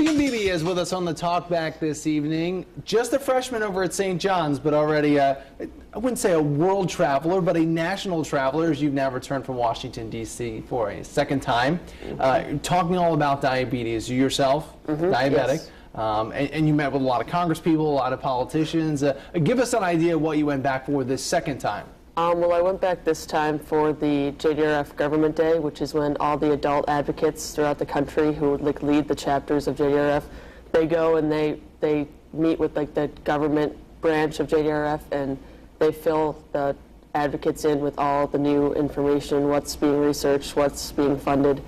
William Beebe is with us on the Talk Back this evening. Just a freshman over at St. John's, but already, I wouldn't say a world traveler, but a national traveler, as you've now returned from Washington, D.C. for a second time. Talking all about diabetes. You yourself, diabetic. Yes. And you met with a lot of Congress people, a lot of politicians. Give us an idea of what you went back for this second time. Well, I went back this time for the JDRF Government Day, which is when all the adult advocates throughout the country who would lead the chapters of JDRF, they go and they meet with the government branch of JDRF, and they fill the advocates in with all the new information, what's being researched, what's being funded.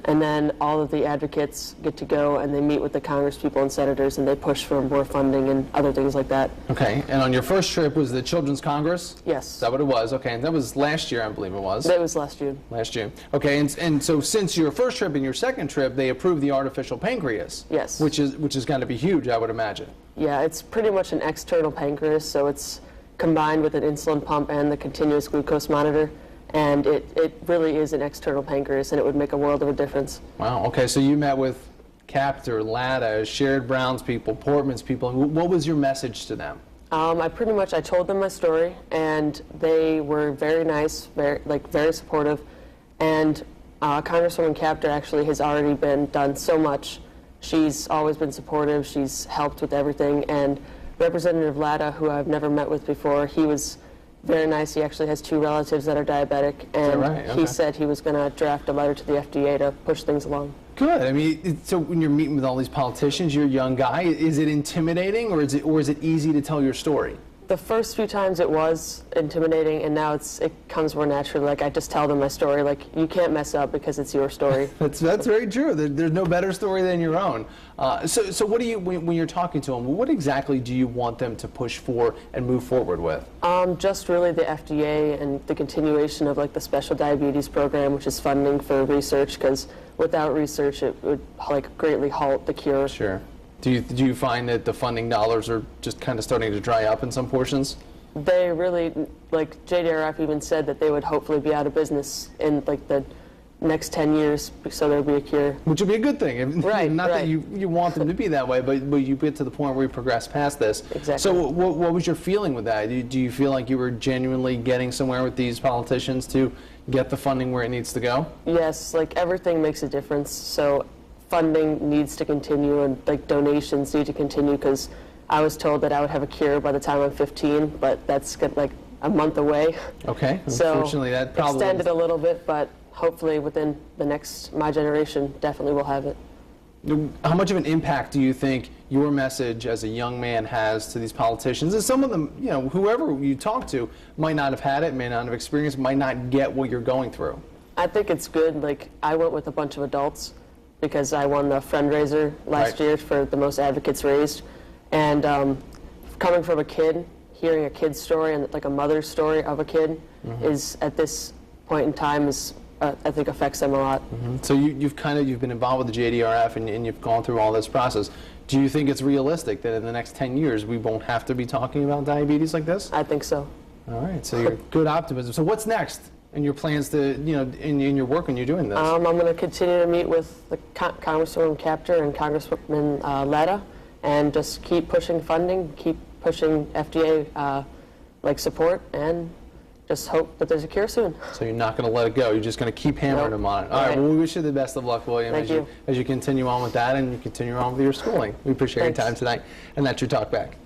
And then all of the advocates get to go and they meet with the Congress people and senators, and they push for more funding and other things like that. Okay, and on your first trip was the Children's Congress? Yes. Is that what it was? Okay, and that was last year, I believe it was. That was last June. Last June. Okay, and so since your first trip and your second trip, they approved the artificial pancreas. Yes. Which is going to be huge, I would imagine. Yeah, it's pretty much an external pancreas, so it's combined with an insulin pump and the continuous glucose monitor. And it really is an external pancreas, and it would make a world of a difference. Wow, okay, so you met with Captor, Latta, Sherrod Brown's people, Portman's people. What was your message to them? I told them my story, and they were very nice, very supportive. And Congresswoman Captor actually has already done so much. She's always been supportive, she's helped with everything. And Representative Latta, who I've never met with before, he was very nice. He actually has 2 relatives that are diabetic, and right? Okay. He said he was going to draft a letter to the FDA to push things along. Good. I mean, so when you're meeting with all these politicians, you're a young guy. Is it intimidating, or is it easy to tell your story? The first few times it was intimidating, and now it comes more naturally. Like, I just tell them my story. Like, you can't mess up because it's your story. that's very true. There's no better story than your own. So what do you, when you're talking to them, what exactly do you want them to push for and move forward with? Just really the FDA and the continuation of the special diabetes program, which is funding for research, because without research it would greatly halt the cure. Sure. Do you find that the funding dollars are just kind of starting to dry up in some portions? They really, JDRF even said that they would hopefully be out of business in the next 10 years, so there'll be a cure. Which would be a good thing. Right. Not that you want them to be that way, but you get to the point where you progress past this. Exactly. So what was your feeling with that? Do you feel like you were genuinely getting somewhere with these politicians to get the funding where it needs to go? Yes, everything makes a difference. So funding needs to continue, and donations need to continue, because I was told that I would have a cure by the time I'm 15, but that's a month away. Okay. So unfortunately, that probably extended a little bit, but hopefully within my generation, definitely will have it. How much of an impact do you think your message as a young man has to these politicians? And some of them, whoever you talk to might not have had it, may not have experienced, might not get what you're going through. I think it's good. I went with a bunch of adults, because I won the fundraiser last year for the most advocates raised. And coming from a kid, hearing a kid's story and a mother's story of a kid is, at this point in time, I think affects them a lot. So you've been involved with the JDRF, and you've gone through all this process. Do you think it's realistic that in the next 10 years we won't have to be talking about diabetes like this? I think so. All right, so you're good optimism. So what's next in your plans to, in your work when you're doing this? I'm going to continue to meet with the Congresswoman Captor and Congresswoman Latta, and just keep pushing funding, keep pushing FDA support, and just hope that there's a cure soon. So you're not going to let it go. You're just going to keep hammering them on it. All right. Well, we wish you the best of luck, William, as you continue on with that and you continue on with your schooling. We appreciate your time tonight. And that's your Talk Back.